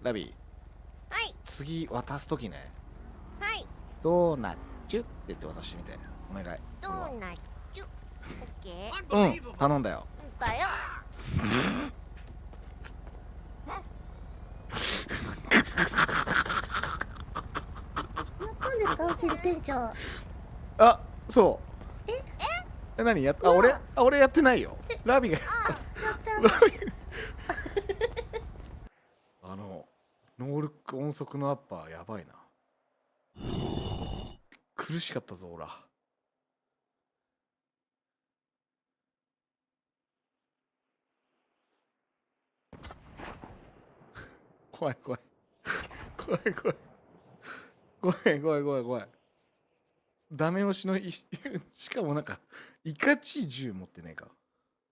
ラビー、はい。次渡すときね、はい。ドーナチュって言って渡してみて。お願い。ドーナツ。オッケー。うん、頼んだよ。うんだよ。なんですか、うち店長。あ、そう。え何やっうわ俺やってないよ。ラビが。やったラビノールック音速のアッパーやばいな。苦しかったぞ、オラ。怖い怖い。怖い怖い。怖い。ダメ押しのしかもなんか、いかちい銃持ってねえか。